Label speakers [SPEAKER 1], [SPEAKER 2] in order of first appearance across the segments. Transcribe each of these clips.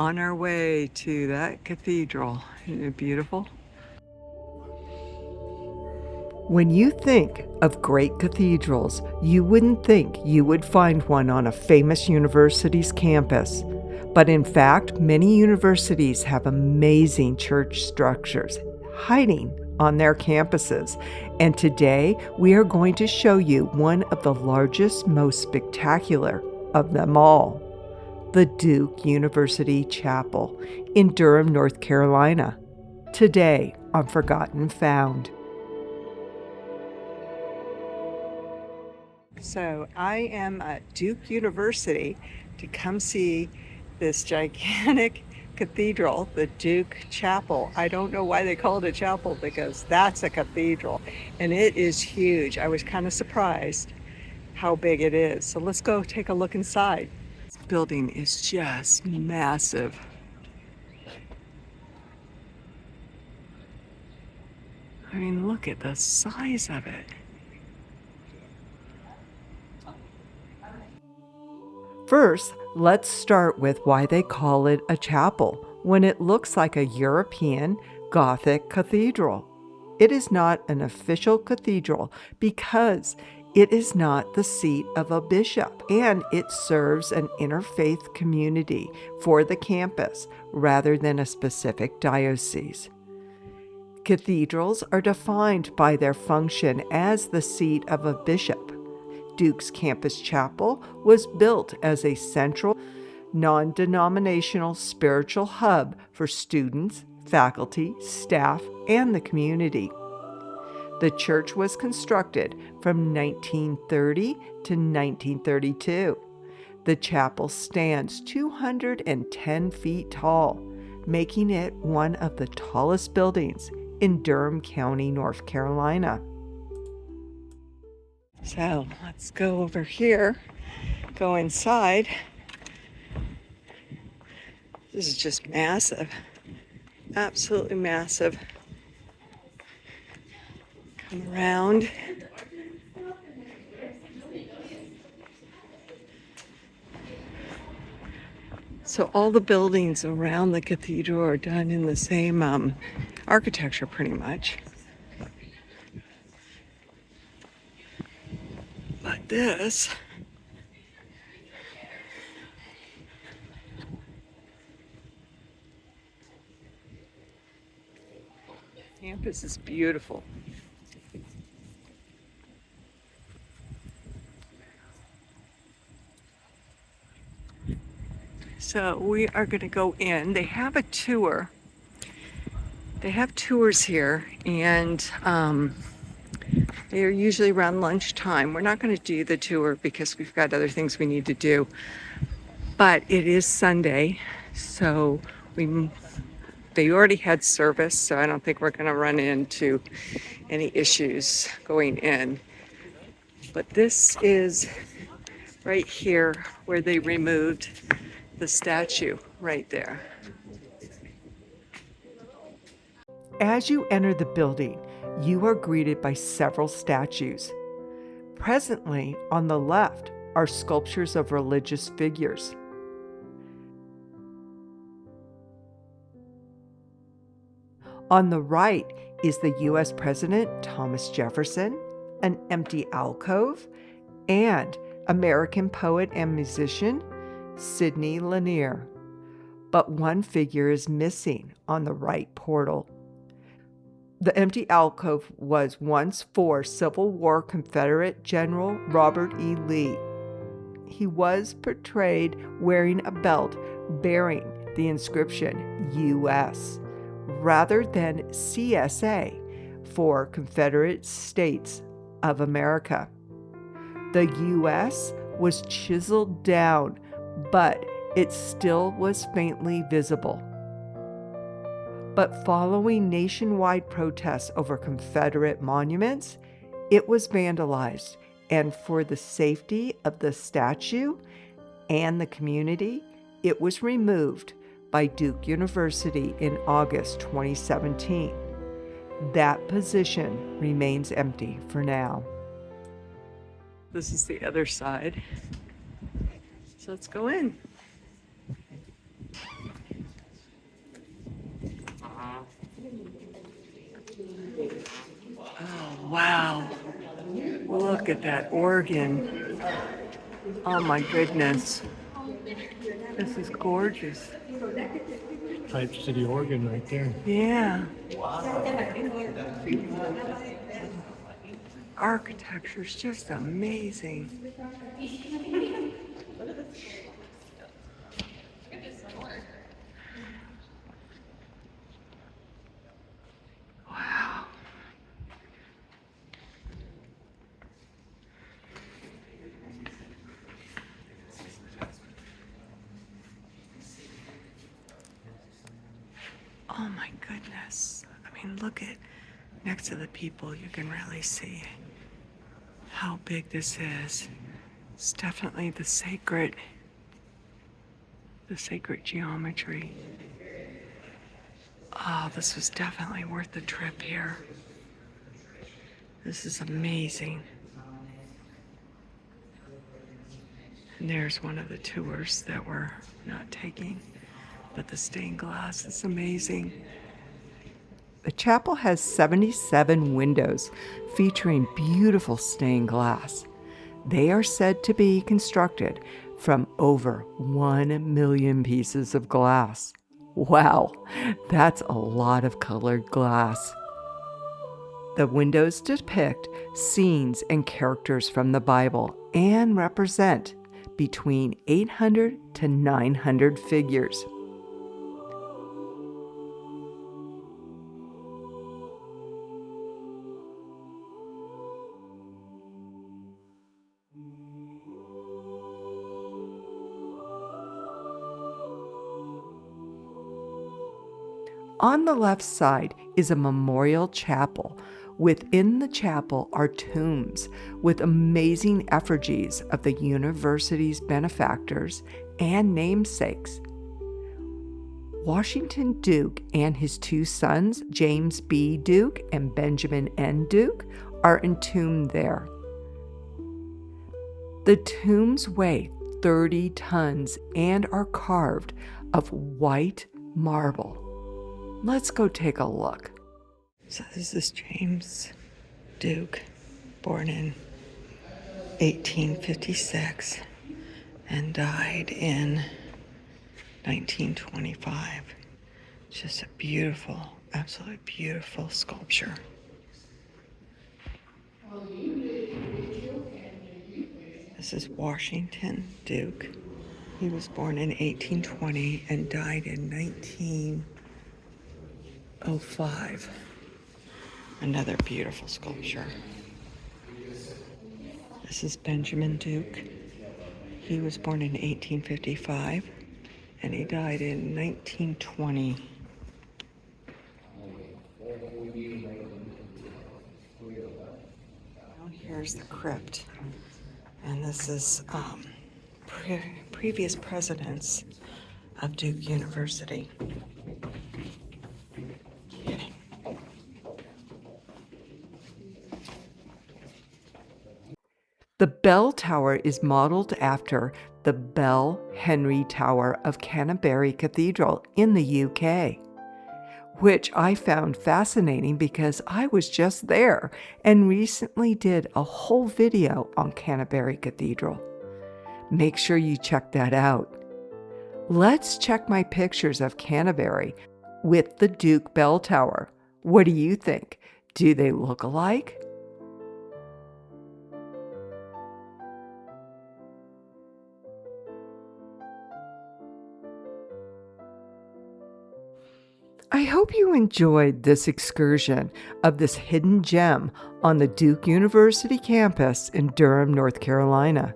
[SPEAKER 1] on our way to that cathedral. Isn't it beautiful? When you think of great cathedrals, you wouldn't think you would find one on a famous university's campus. But in fact, many universities have amazing church structures hiding on their campuses. And today, we are going to show you one of the largest, most spectacular of them all, the Duke University Chapel in Durham, North Carolina. Today on Forgotten Found. So I am at Duke University to come see this gigantic cathedral, the Duke Chapel. I don't know why they call it a chapel because that's a cathedral and it is huge. I was kind of surprised how big it is. So let's go take a look inside. This building is just massive. I mean, look at the size of it. First, let's start with why they call it a chapel when it looks like a European Gothic cathedral. It is not an official cathedral because it is not the seat of a bishop, and it serves an interfaith community for the campus rather than a specific diocese. Cathedrals are defined by their function as the seat of a bishop. Duke's campus chapel was built as a central, non-denominational spiritual hub for students, faculty, staff, and the community. The church was constructed from 1930 to 1932. The chapel stands 210 feet tall, making it one of the tallest buildings in Durham County, North Carolina. So let's go over here, go inside. This is just massive, absolutely massive. Come around. So all the buildings around the cathedral are done in the same architecture pretty much. But this campus is beautiful. So we are going to go in. They have a tour. They have tours here, and they are usually around lunchtime. We're not going to do the tour because we've got other things we need to do. But it is Sunday, so they already had service, so I don't think we're going to run into any issues going in. But this is right here where they removed the statue right there. As you enter the building, you are greeted by several statues. Presently, on the left are sculptures of religious figures. On the right is the U.S. President Thomas Jefferson, an empty alcove, and American poet and musician Sidney Lanier. But one figure is missing on the right portal. The empty alcove was once for Civil War Confederate General Robert E. Lee. He was portrayed wearing a belt bearing the inscription U.S. rather than CSA for Confederate States of America. The U.S. was chiseled down, but it still was faintly visible. But following nationwide protests over Confederate monuments, it was vandalized, and for the safety of the statue and the community, it was removed by Duke University in August 2017. That position remains empty for now. This is the other side. So let's go in. Oh, wow. Look at that organ. Oh my goodness. This is gorgeous.
[SPEAKER 2] Type City organ right there.
[SPEAKER 1] Yeah. Architecture's just amazing. Wow. Oh my goodness. I mean, look at next to the people, you can really see how big this is. It's definitely the sacred geometry. Oh, this was definitely worth the trip here. This is amazing. And there's one of the tours that we're not taking, but the stained glass is amazing. The chapel has 77 windows featuring beautiful stained glass. They are said to be constructed from over 1 million pieces of glass. Wow, that's a lot of colored glass. The windows depict scenes and characters from the Bible and represent between 800 to 900 figures. On the left side is a memorial chapel. Within the chapel are tombs with amazing effigies of the university's benefactors and namesakes. Washington Duke and his two sons, James B. Duke and Benjamin N. Duke, are entombed there. The tombs weigh 30 tons and are carved of white marble. Let's go take a look. So this is James Duke, born in 1856 and died in 1925. Just a beautiful, absolutely beautiful sculpture. This is Washington Duke. He was born in 1820 and died in 1905. Another beautiful sculpture. This is Benjamin Duke. He was born in 1855 and he died in 1920. Down here's the crypt. And this is previous presidents of Duke University. The bell tower is modeled after the Bell Henry Tower of Canterbury Cathedral in the UK, which I found fascinating because I was just there and recently did a whole video on Canterbury Cathedral. Make sure you check that out. Let's check my pictures of Canterbury with the Duke Bell Tower. What do you think? Do they look alike? I hope you enjoyed this excursion of this hidden gem on the Duke University campus in Durham, North Carolina.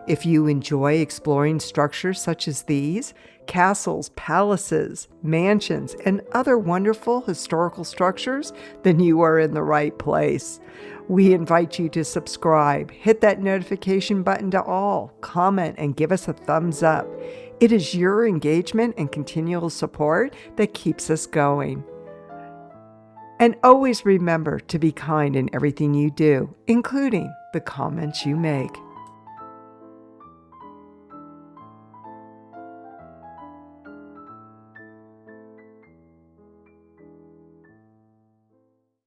[SPEAKER 1] If you enjoy exploring structures such as these, castles, palaces, mansions, and other wonderful historical structures, then you are in the right place. We invite you to subscribe, hit that notification button to all, comment, and give us a thumbs up. It is your engagement and continual support that keeps us going. And always remember to be kind in everything you do, including the comments you make.